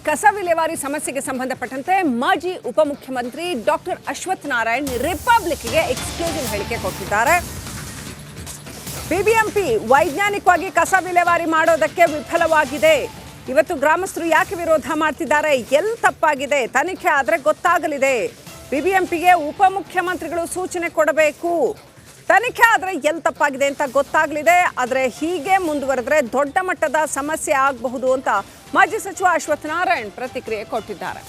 ಕಸ ವಿಲೇವಾರಿ ಸಮಸ್ಯೆಗೆ ಸಂಬಂಧಪಟ್ಟಂತೆ ಮಾಜಿ ಉಪಮುಖ್ಯಮಂತ್ರಿ ಡಾಕ್ಟರ್ ಅಶ್ವಥ್ ನಾರಾಯಣ್ ರಿಪಬ್ಲಿಕ್ಗೆ ಎಕ್ಸ್ಕ್ಲೂಸಿವ್ ಹೇಳಿಕೆ ಕೊಟ್ಟಿದ್ದಾರೆ. ಬಿಬಿಎಂಪಿ ವೈಜ್ಞಾನಿಕವಾಗಿ ಕಸ ವಿಲೇವಾರಿ ಮಾಡೋದಕ್ಕೆ ವಿಫಲವಾಗಿದೆ. ಇವತ್ತು ಗ್ರಾಮಸ್ಥರು ಯಾಕೆ ವಿರೋಧ ಮಾಡ್ತಿದ್ದಾರೆ, ಎಲ್ಲಿ ತಪ್ಪಾಗಿದೆ ತನಿಖೆ ಆದರೆ ಗೊತ್ತಾಗಲಿದೆ. ಬಿಬಿಎಂಪಿಗೆ ಉಪಮುಖ್ಯಮಂತ್ರಿಗಳು ಸೂಚನೆ ಕೊಡಬೇಕು. ತನಿಖೆ ಆದರೆ ಎಲ್ಲಿ ತಪ್ಪಾಗಿದೆ ಅಂತ ಗೊತ್ತಾಗಲಿದೆ. ಆದರೆ ಹೀಗೆ ಮುಂದುವರೆದ್ರೆ ದೊಡ್ಡ ಮಟ್ಟದ ಸಮಸ್ಯೆ ಆಗಬಹುದು ಅಂತ ಮಾಜಿ ಸಚಿವ ಅಶ್ವಥ್ ನಾರಾಯಣ್ ಪ್ರತಿಕ್ರಿಯೆ ಕೊಟ್ಟಿದ್ದಾರೆ.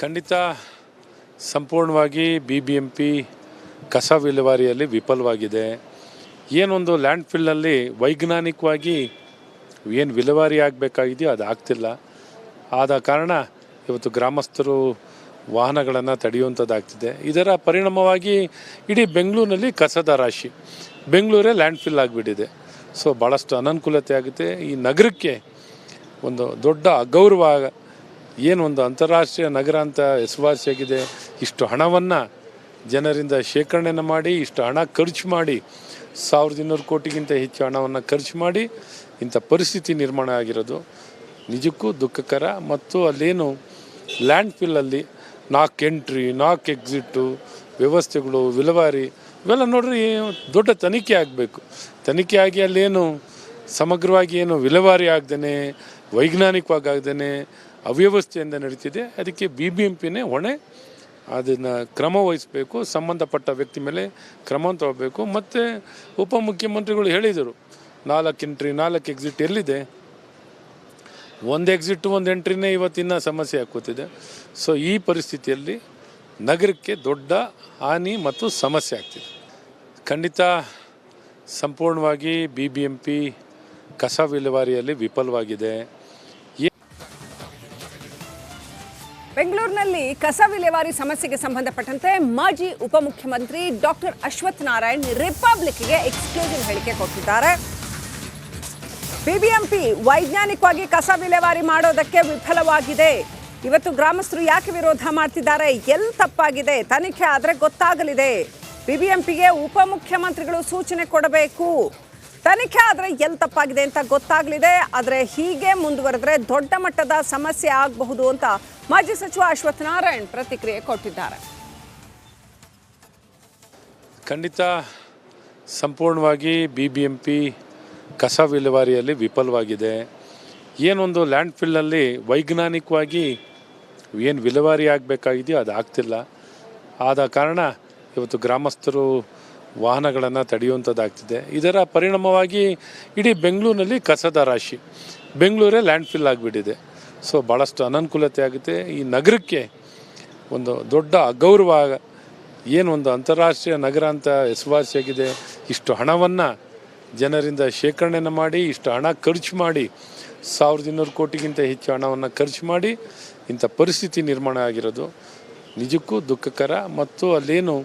ಖಂಡಿತ ಸಂಪೂರ್ಣವಾಗಿ ಬಿಬಿಎಂಪಿ ಕಸ ವಿಲೇವಾರಿಯಲ್ಲಿ ವಿಫಲವಾಗಿದೆ. ಏನೊಂದು ಲ್ಯಾಂಡ್ ಫಿಲ್ನಲ್ಲಿ ವೈಜ್ಞಾನಿಕವಾಗಿ ಏನು ವಿಲೇವಾರಿ ಆಗಬೇಕಾಗಿದೆಯೋ ಅದು ಆಗ್ತಿಲ್ಲ. ಆದ ಕಾರಣ ಇವತ್ತು ಗ್ರಾಮಸ್ಥರು ವಾಹನಗಳನ್ನು ತಡೆಯುವಂಥದ್ದಾಗ್ತಿದೆ. ಇದರ ಪರಿಣಾಮವಾಗಿ ಇಡೀ ಬೆಂಗಳೂರಿನಲ್ಲಿ ಕಸದ ರಾಶಿ, ಬೆಂಗಳೂರೇ ಲ್ಯಾಂಡ್ ಫಿಲ್ ಆಗಿಬಿಟ್ಟಿದೆ. ಸೊ ಭಾಳಷ್ಟು ಅನನುಕೂಲತೆ ಆಗುತ್ತೆ. ಈ ನಗರಕ್ಕೆ ಒಂದು ದೊಡ್ಡ ಅಗೌರವ, ಏನೊಂದು ಅಂತಾರಾಷ್ಟ್ರೀಯ ನಗರ ಅಂತ ಹೆಸರುವಾಸಿಯಾಗಿದೆ. ಇಷ್ಟು ಹಣವನ್ನು ಜನರಿಂದ ಶೇಖರಣೆಯನ್ನು ಮಾಡಿ, ಇಷ್ಟು ಹಣ ಖರ್ಚು ಮಾಡಿ, 1200 ಕೋಟಿಗಿಂತ ಹೆಚ್ಚು ಹಣವನ್ನು ಖರ್ಚು ಮಾಡಿ ಇಂಥ ಪರಿಸ್ಥಿತಿ ನಿರ್ಮಾಣ ಆಗಿರೋದು ನಿಜಕ್ಕೂ ದುಃಖಕರ. ಮತ್ತು ಅಲ್ಲೇನು ಲ್ಯಾಂಡ್ ಫಿಲ್ಲಲ್ಲಿ 4 ಎಂಟ್ರಿ 4 ಎಕ್ಸಿಟ್ಟು ವ್ಯವಸ್ಥೆಗಳು, ವಿಲೇವಾರಿ ಇವೆಲ್ಲ ನೋಡ್ರಿ ದೊಡ್ಡ ತನಿಖೆ ಆಗಬೇಕು. ತನಿಖೆ ಆಗಿ ಅಲ್ಲೇನು ಸಮಗ್ರವಾಗಿ ಏನು ವಿಲೇವಾರಿ ಆಗದೇ, ವೈಜ್ಞಾನಿಕವಾಗಿ ಆಗದೇ ಅವ್ಯವಸ್ಥೆಯಿಂದ ನಡೀತಿದೆ. ಅದಕ್ಕೆ ಬಿಬಿಎಂಪಿನೇ ಹೊಣೆ. ಅದನ್ನು ಕ್ರಮ ವಹಿಸಬೇಕು. ಸಂಬಂಧಪಟ್ಟ ವ್ಯಕ್ತಿ ಮೇಲೆ ಕ್ರಮ ತಗೋಬೇಕು. ಮತ್ತು ಉಪಮುಖ್ಯಮಂತ್ರಿಗಳು ಹೇಳಿದರು 4 ಎಂಟ್ರಿ 4 ಎಕ್ಸಿಟ್ ಎಲ್ಲಿದೆ? 1 ಎಕ್ಸಿಟ್ 1 ಎಂಟ್ರಿನೇ ಇವತ್ತಿನ ಸಮಸ್ಯೆ ಆಗೋತಿದೆ. ಸೊ ಈ ಪರಿಸ್ಥಿತಿಯಲ್ಲಿ ನಗರಕ್ಕೆ ದೊಡ್ಡ ಹಾನಿ ಮತ್ತು ಸಮಸ್ಯೆ ಆಗ್ತಿದೆ. ಖಂಡಿತ ಸಂಪೂರ್ಣವಾಗಿ ಬಿಬಿಎಂಪಿ ಕಸ ವಿಲೇವಾರಿಯಲ್ಲಿ ವಿಫಲವಾಗಿದೆ. ಬೆಂಗಳೂರಿನಲ್ಲಿ ಕಸ ವಿಲೇವಾರಿ ಸಮಸ್ಯೆಗೆ ಸಂಬಂಧಪಟ್ಟಂತೆ ಮಾಜಿ ಉಪಮುಖ್ಯಮಂತ್ರಿ ಡಾಕ್ಟರ್ ಅಶ್ವಥ್ ನಾರಾಯಣ್ ರಿಪಬ್ಲಿಕ್ಗೆ ಎಕ್ಸ್ಕ್ಲೂಸಿವ್ ಹೇಳಿಕೆ ಕೊಟ್ಟಿದ್ದಾರೆ. ಬಿಬಿಎಂಪಿ ವೈಜ್ಞಾನಿಕವಾಗಿ ಕಸ ವಿಲೇವಾರಿ ಮಾಡೋದಕ್ಕೆ ವಿಫಲವಾಗಿದೆ. ಇವತ್ತು ಗ್ರಾಮಸ್ಥರು ಯಾಕೆ ವಿರೋಧ ಮಾಡ್ತಿದ್ದಾರೆ, ಎಲ್ಲಿ ತಪ್ಪಾಗಿದೆ ತನಿಖೆ ಆದರೆ ಗೊತ್ತಾಗಲಿದೆ. ಬಿಬಿಎಂಪಿಗೆ ಉಪಮುಖ್ಯಮಂತ್ರಿಗಳು ಸೂಚನೆ ಕೊಡಬೇಕು. ತನಿಖೆ ಆದರೆ ಎಲ್ಲಿ ತಪ್ಪಾಗಿದೆ ಅಂತ ಗೊತ್ತಾಗಲಿದೆ. ಆದರೆ ಹೀಗೆ ಮುಂದುವರೆದ್ರೆ ದೊಡ್ಡ ಮಟ್ಟದ ಸಮಸ್ಯೆ ಆಗಬಹುದು ಅಂತ ಮಾಜಿ ಸಚಿವ ಅಶ್ವಥ್ ನಾರಾಯಣ್ ಪ್ರತಿಕ್ರಿಯೆ ಕೊಟ್ಟಿದ್ದಾರೆ. ಖಂಡಿತ ಸಂಪೂರ್ಣವಾಗಿ ಬಿಬಿಎಂಪಿ ಕಸ ವಿಲೇವಾರಿಯಲ್ಲಿ ವಿಫಲವಾಗಿದೆ. ಏನೊಂದು ಲ್ಯಾಂಡ್ ಫಿಲ್ನಲ್ಲಿ ವೈಜ್ಞಾನಿಕವಾಗಿ ಏನು ವಿಲೇವಾರಿ ಆಗಬೇಕಾಗಿದೆಯೋ ಅದು ಆಗ್ತಿಲ್ಲ. ಆದ ಕಾರಣ ಇವತ್ತು ಗ್ರಾಮಸ್ಥರು ವಾಹನಗಳನ್ನು ತಡೆಯುವಂಥದ್ದಾಗ್ತಿದೆ. ಇದರ ಪರಿಣಾಮವಾಗಿ ಇಡೀ ಬೆಂಗಳೂರಿನಲ್ಲಿ ಕಸದ ರಾಶಿ, ಬೆಂಗಳೂರೇ ಲ್ಯಾಂಡ್ ಫಿಲ್ ಆಗಿಬಿಟ್ಟಿದೆ. ಸೊ ಭಾಳಷ್ಟು ಅನನುಕೂಲತೆ ಆಗುತ್ತೆ. ಈ ನಗರಕ್ಕೆ ಒಂದು ದೊಡ್ಡ ಅಗೌರವ, ಏನೊಂದು ಅಂತಾರಾಷ್ಟ್ರೀಯ ನಗರ ಅಂತ ಹೆಸರುವಾಸಿಯಾಗಿದೆ. ಇಷ್ಟು ಹಣವನ್ನು ಜನರಿಂದ ಶೇಖರಣೆಯನ್ನು ಮಾಡಿ, ಇಷ್ಟು ಹಣ ಖರ್ಚು ಮಾಡಿ, 1200 ಕೋಟಿಗಿಂತ ಹೆಚ್ಚು ಹಣವನ್ನು ಖರ್ಚು ಮಾಡಿ ಇಂಥ ಪರಿಸ್ಥಿತಿ ನಿರ್ಮಾಣ ಆಗಿರೋದು ನಿಜಕ್ಕೂ ದುಃಖಕರ. ಮತ್ತು ಅಲ್ಲೇನು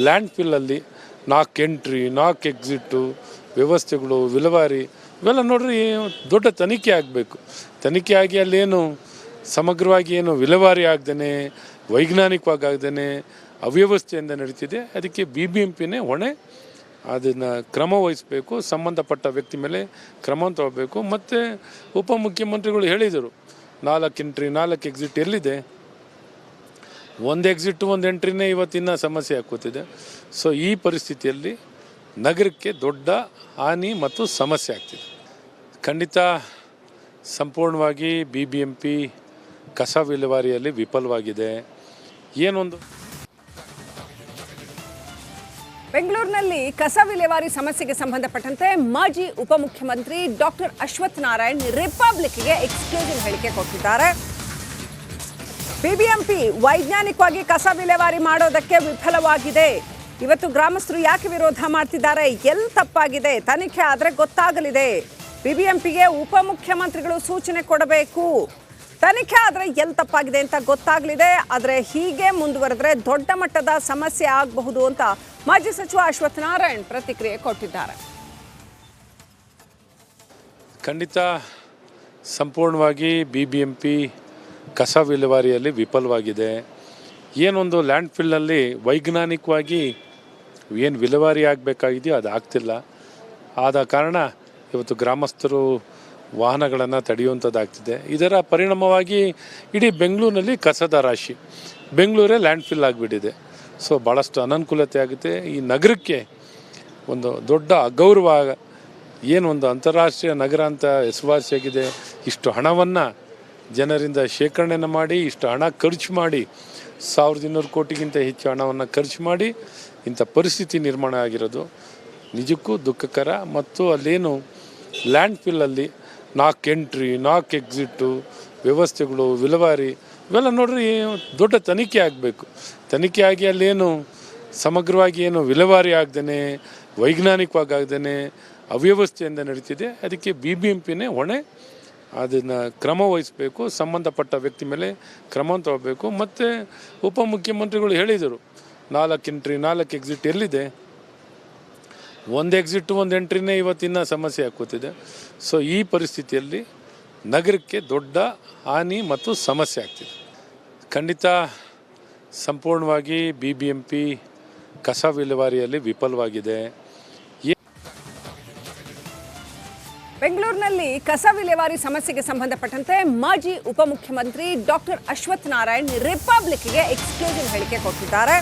ಲ್ಯಾಂಡ್ ಫಿಲ್ಲಲ್ಲಿ 4 ಎಂಟ್ರಿ 4 ಎಕ್ಸಿಟ್ಟು ವ್ಯವಸ್ಥೆಗಳು, ವಿಲೇವಾರಿ ಇವೆಲ್ಲ ನೋಡ್ರಿ ದೊಡ್ಡ ತನಿಖೆ ಆಗಬೇಕು. ತನಿಖೆ ಆಗಿ ಅಲ್ಲೇನು ಸಮಗ್ರವಾಗಿ ಏನು ವಿಲೇವಾರಿ ಆಗದೇ, ವೈಜ್ಞಾನಿಕವಾಗಿ ಆಗದೇ ಅವ್ಯವಸ್ಥೆಯಿಂದ ನಡೀತಿದೆ. ಅದಕ್ಕೆ ಬಿಬಿಎಂಪಿನೇ ಹೊಣೆ. ಅದನ್ನು ಕ್ರಮ ವಹಿಸಬೇಕು. ಸಂಬಂಧಪಟ್ಟ ವ್ಯಕ್ತಿ ಮೇಲೆ ಕ್ರಮ ತಗೋಬೇಕು. ಮತ್ತು ಉಪಮುಖ್ಯಮಂತ್ರಿಗಳು ಹೇಳಿದರು 4 ಎಂಟ್ರಿ 4 ಎಕ್ಸಿಟ್ ಎಲ್ಲಿದೆ? 1 ಎಕ್ಸಿಟ್ 1 ಎಂಟ್ರಿನೇ ಇವತ್ತಿನ ಸಮಸ್ಯೆ ಆಗೋತಿದೆ. ಸೊ ಈ ಪರಿಸ್ಥಿತಿಯಲ್ಲಿ ನಗರಕ್ಕೆ ದೊಡ್ಡ ಹಾನಿ ಮತ್ತು ಸಮಸ್ಯೆ ಆಗ್ತಿದೆ. ಖಂಡಿತ ಸಂಪೂರ್ಣವಾಗಿ ಬಿಬಿಎಂಪಿ ಕಸ ವಿಲೇವಾರಿಯಲ್ಲಿ ವಿಫಲವಾಗಿದೆ. ಏನೊಂದು ಬೆಂಗಳೂರಿನಲ್ಲಿ ಕಸ ವಿಲೇವಾರಿ ಸಮಸ್ಯೆಗೆ ಸಂಬಂಧಪಟ್ಟಂತೆ ಮಾಜಿ ಉಪಮುಖ್ಯಮಂತ್ರಿ ಡಾಕ್ಟರ್ ಅಶ್ವಥ್ ನಾರಾಯಣ್ ರಿಪಬ್ಲಿಕ್ಗೆ ಎಕ್ಸ್ಕ್ಲೂಸಿವ್ ಹೇಳಿಕೆ ಕೊಟ್ಟಿದ್ದಾರೆ. ಬಿಬಿಎಂಪಿ ವೈಜ್ಞಾನಿಕವಾಗಿ ಕಸ ವಿಲೇವಾರಿ ಮಾಡೋದಕ್ಕೆ ವಿಫಲವಾಗಿದೆ. ಇವತ್ತು ಗ್ರಾಮಸ್ಥರು ಯಾಕೆ ವಿರೋಧ ಮಾಡ್ತಿದ್ದಾರೆ, ಎಲ್ಲಿ ತಪ್ಪಾಗಿದೆ ತನಿಖೆ ಆದರೆ ಗೊತ್ತಾಗಲಿದೆ. ಬಿಬಿಎಂಪಿಗೆ ಉಪಮುಖ್ಯಮಂತ್ರಿಗಳು ಸೂಚನೆ ಕೊಡಬೇಕು. ತನಿಖೆ ಆದರೆ ಎಲ್ಲಿ ತಪ್ಪಾಗಿದೆ ಅಂತ ಗೊತ್ತಾಗಲಿದೆ. ಆದರೆ ಹೀಗೆ ಮುಂದುವರೆದ್ರೆ ದೊಡ್ಡ ಮಟ್ಟದ ಸಮಸ್ಯೆ ಆಗಬಹುದು ಅಂತ ಮಾಜಿ ಸಚಿವ ಅಶ್ವಥ್ ನಾರಾಯಣ್ ಪ್ರತಿಕ್ರಿಯೆ ಕೊಟ್ಟಿದ್ದಾರೆ. ಖಂಡಿತ ಸಂಪೂರ್ಣವಾಗಿ ಬಿಬಿಎಂಪಿ ಕಸ ವಿಲೇವಾರಿಯಲ್ಲಿ ವಿಫಲವಾಗಿದೆ. ಏನೊಂದು ಲ್ಯಾಂಡ್ ಫಿಲ್ನಲ್ಲಿ ವೈಜ್ಞಾನಿಕವಾಗಿ ಏನು ವಿಲೇವಾರಿ ಆಗಬೇಕಾಗಿದೆಯೋ ಅದು ಆಗ್ತಿಲ್ಲ. ಆದ ಕಾರಣ ಇವತ್ತು ಗ್ರಾಮಸ್ಥರು ವಾಹನಗಳನ್ನು ತಡೆಯುವಂಥದ್ದಾಗ್ತಿದೆ. ಇದರ ಪರಿಣಾಮವಾಗಿ ಇಡೀ ಬೆಂಗಳೂರಿನಲ್ಲಿ ಕಸದ ರಾಶಿ, ಬೆಂಗಳೂರೇ ಲ್ಯಾಂಡ್ ಫಿಲ್ ಆಗಿಬಿಟ್ಟಿದೆ. ಸೊ ಭಾಳಷ್ಟು ಅನನುಕೂಲತೆ ಆಗುತ್ತೆ. ಈ ನಗರಕ್ಕೆ ಒಂದು ದೊಡ್ಡ ಅಗೌರವ, ಏನೊಂದು ಅಂತಾರಾಷ್ಟ್ರೀಯ ನಗರ ಅಂತ ಹೆಸರುವಾಸಿಯಾಗಿದೆ. ಇಷ್ಟು ಹಣವನ್ನು ಜನರಿಂದ ಶೇಖರಣೆಯನ್ನು ಮಾಡಿ, ಇಷ್ಟು ಹಣ ಖರ್ಚು ಮಾಡಿ, 1200 ಕೋಟಿಗಿಂತ ಹೆಚ್ಚು ಹಣವನ್ನು ಖರ್ಚು ಮಾಡಿ ಇಂಥ ಪರಿಸ್ಥಿತಿ ನಿರ್ಮಾಣ ಆಗಿರೋದು ನಿಜಕ್ಕೂ ದುಃಖಕರ. ಮತ್ತು ಅಲ್ಲೇನು ಲ್ಯಾಂಡ್ ಫಿಲ್ಲಲ್ಲಿ 4 ಎಂಟ್ರಿ 4 ಎಕ್ಸಿಟ್ಟು ವ್ಯವಸ್ಥೆಗಳು, ವಿಲೇವಾರಿ ಇವೆಲ್ಲ ನೋಡ್ರಿ ದೊಡ್ಡ ತನಿಖೆ ಆಗಬೇಕು. ತನಿಖೆ ಆಗಿ ಅಲ್ಲೇನು ಸಮಗ್ರವಾಗಿ ಏನು ವಿಲೇವಾರಿ ಆಗದೇ, ವೈಜ್ಞಾನಿಕವಾಗಿ ಆಗದೇ ಅವ್ಯವಸ್ಥೆಯಿಂದ ನಡೀತಿದೆ. ಅದಕ್ಕೆ BBMPನೇ ಹೊಣೆ. ಅದನ್ನು ಕ್ರಮ ವಹಿಸಬೇಕು, ಸಂಬಂಧಪಟ್ಟ ವ್ಯಕ್ತಿ ಮೇಲೆ ಕ್ರಮ ತಗೋಬೇಕು. ಮತ್ತು ಉಪಮುಖ್ಯಮಂತ್ರಿಗಳು ಹೇಳಿದರು 4 ಎಂಟ್ರಿ 4 ಎಕ್ಸಿಟ್ ಎಲ್ಲಿದೆ? 1 ಎಕ್ಸಿಟ್ 1 ಎಂಟ್ರಿನೇ ಇವತ್ತಿನ ಸಮಸ್ಯೆ ಆಗೋತಿದೆ. ಸೊ ಈ ಪರಿಸ್ಥಿತಿಯಲ್ಲಿ ನಗರಕ್ಕೆ ದೊಡ್ಡ ಹಾನಿ ಮತ್ತು ಸಮಸ್ಯೆ ಆಗ್ತಿದೆ. ಖಂಡಿತ ಸಂಪೂರ್ಣವಾಗಿ BBMP ಕಸ ವಿಲೇವಾರಿಯಲ್ಲಿ ವಿಫಲವಾಗಿದೆ. ಬೆಂಗಳೂರಿನಲ್ಲಿ ಕಸ ವಿಲೇವಾರಿ ಸಮಸ್ಯೆಗೆ ಸಂಬಂಧಪಟ್ಟಂತೆ ಮಾಜಿ ಉಪಮುಖ್ಯಮಂತ್ರಿ ಡಾಕ್ಟರ್ ಅಶ್ವಥ್ ನಾರಾಯಣ್ ರಿಪಬ್ಲಿಕ್ಗೆ ಎಕ್ಸ್ಕ್ಲೂಸಿವ್ ಹೇಳಿಕೆ ಕೊಟ್ಟಿದ್ದಾರೆ.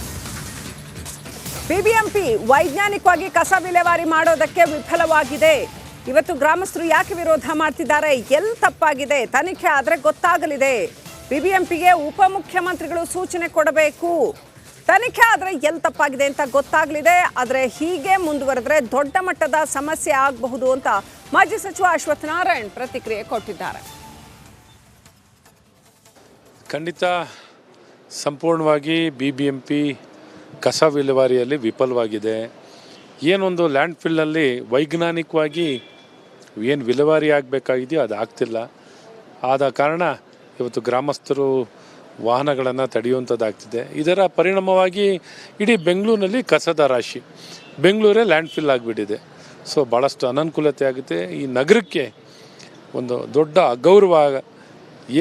BBMP ವೈಜ್ಞಾನಿಕವಾಗಿ ಕಸ ವಿಲೇವಾರಿ ಮಾಡೋದಕ್ಕೆ ವಿಫಲವಾಗಿದೆ. ಇವತ್ತು ಗ್ರಾಮಸ್ಥರು ಯಾಕೆ ವಿರೋಧ ಮಾಡ್ತಿದ್ದಾರೆ, ಎಲ್ಲಿ ತಪ್ಪಾಗಿದೆ, ತನಿಖೆ ಆದರೆ ಗೊತ್ತಾಗಲಿದೆ. BBMPಗೆ ಉಪಮುಖ್ಯಮಂತ್ರಿಗಳು ಸೂಚನೆ ಕೊಡಬೇಕು. ತನಿಖೆ ಆದರೆ ಎಲ್ಲಿ ತಪ್ಪಾಗಿದೆ ಅಂತ ಗೊತ್ತಾಗಲಿದೆ. ಆದರೆ ಹೀಗೆ ಮುಂದುವರೆದ್ರೆ ದೊಡ್ಡ ಮಟ್ಟದ ಸಮಸ್ಯೆ ಆಗಬಹುದು ಅಂತ ಮಾಜಿ ಸಚಿವ ಅಶ್ವಥ್ ನಾರಾಯಣ್ ಪ್ರತಿಕ್ರಿಯೆ ಕೊಟ್ಟಿದ್ದಾರೆ. ಖಂಡಿತ ಸಂಪೂರ್ಣವಾಗಿ BBMP ಕಸ ವಿಲೇವಾರಿಯಲ್ಲಿ ವಿಫಲವಾಗಿದೆ. ಏನೊಂದು ಲ್ಯಾಂಡ್ ಫಿಲ್ನಲ್ಲಿ ವೈಜ್ಞಾನಿಕವಾಗಿ ಏನು ವಿಲೇವಾರಿ ಆಗಬೇಕಾಗಿದೆಯೋ ಅದು ಆಗ್ತಿಲ್ಲ. ಆದ ಕಾರಣ ಇವತ್ತು ಗ್ರಾಮಸ್ಥರು ವಾಹನಗಳನ್ನು ತಡೆಯುವಂಥದ್ದಾಗ್ತಿದೆ. ಇದರ ಪರಿಣಾಮವಾಗಿ ಇಡೀ ಬೆಂಗಳೂರಿನಲ್ಲಿ ಕಸದ ರಾಶಿ, ಬೆಂಗಳೂರೇ ಲ್ಯಾಂಡ್ ಫಿಲ್ ಆಗಿಬಿಟ್ಟಿದೆ. ಸೊ ಭಾಳಷ್ಟು ಅನನುಕೂಲತೆ ಆಗುತ್ತೆ. ಈ ನಗರಕ್ಕೆ ಒಂದು ದೊಡ್ಡ ಅಗೌರವ,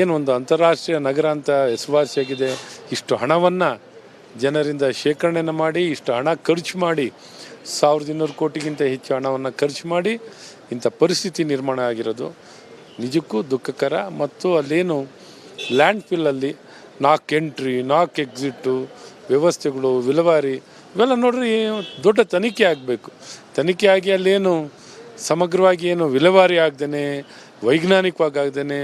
ಏನೊಂದು ಅಂತಾರಾಷ್ಟ್ರೀಯ ನಗರ ಅಂತ ಹೆಸರುವಾಸಿಯಾಗಿದೆ. ಇಷ್ಟು ಹಣವನ್ನು ಜನರಿಂದ ಶೇಖರಣೆಯನ್ನು ಮಾಡಿ, ಇಷ್ಟು ಹಣ ಖರ್ಚು ಮಾಡಿ, 1200 ಕೋಟಿಗಿಂತ ಹೆಚ್ಚು ಹಣವನ್ನು ಖರ್ಚು ಮಾಡಿ ಇಂಥ ಪರಿಸ್ಥಿತಿ ನಿರ್ಮಾಣ ಆಗಿರೋದು ನಿಜಕ್ಕೂ ದುಃಖಕರ. ಮತ್ತು ಅಲ್ಲೇನು ಲ್ಯಾಂಡ್ ಫಿಲ್ಲಲ್ಲಿ 4 ಎಂಟ್ರಿ 4 ಎಕ್ಸಿಟ್ಟು ವ್ಯವಸ್ಥೆಗಳು, ವಿಲೇವಾರಿ ಇವೆಲ್ಲ ನೋಡ್ರಿ ದೊಡ್ಡ ತನಿಖೆ ಆಗಬೇಕು. ತನಿಖೆ ಆಗಿ ಅಲ್ಲೇನು ಸಮಗ್ರವಾಗಿ ಏನು ವಿಲೇವಾರಿ ಆಗದೇ, ವೈಜ್ಞಾನಿಕವಾಗಿ ಆಗದೇ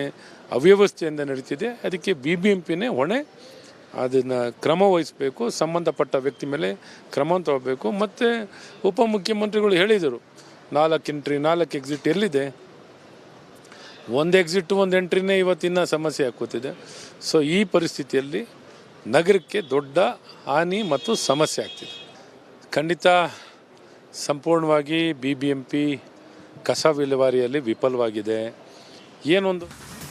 ಅವ್ಯವಸ್ಥೆಯಿಂದ ನಡೀತಿದೆ. ಅದಕ್ಕೆ BBMPನೇ ಹೊಣೆ. ಅದನ್ನು ಕ್ರಮ ವಹಿಸಬೇಕು, ಸಂಬಂಧಪಟ್ಟ ವ್ಯಕ್ತಿ ಮೇಲೆ ಕ್ರಮ ತಗೋಬೇಕು. ಮತ್ತು ಉಪಮುಖ್ಯಮಂತ್ರಿಗಳು ಹೇಳಿದರು 4 ಎಂಟ್ರಿ 4 ಎಕ್ಸಿಟ್ ಎಲ್ಲಿದೆ? 1 ಎಕ್ಸಿಟ್ 1 ಎಂಟ್ರಿನೇ ಇವತ್ತಿನ ಸಮಸ್ಯೆ ಆಗೋತಿದೆ. ಸೊ ಈ ಪರಿಸ್ಥಿತಿಯಲ್ಲಿ ನಗರಕ್ಕೆ ದೊಡ್ಡ ಹಾನಿ ಮತ್ತು ಸಮಸ್ಯೆ ಆಗ್ತಿದೆ. ಖಂಡಿತ ಸಂಪೂರ್ಣವಾಗಿ BBMP ಕಸ ವಿಲೇವಾರಿಯಲ್ಲಿ ವಿಫಲವಾಗಿದೆ. ಏನೊಂದು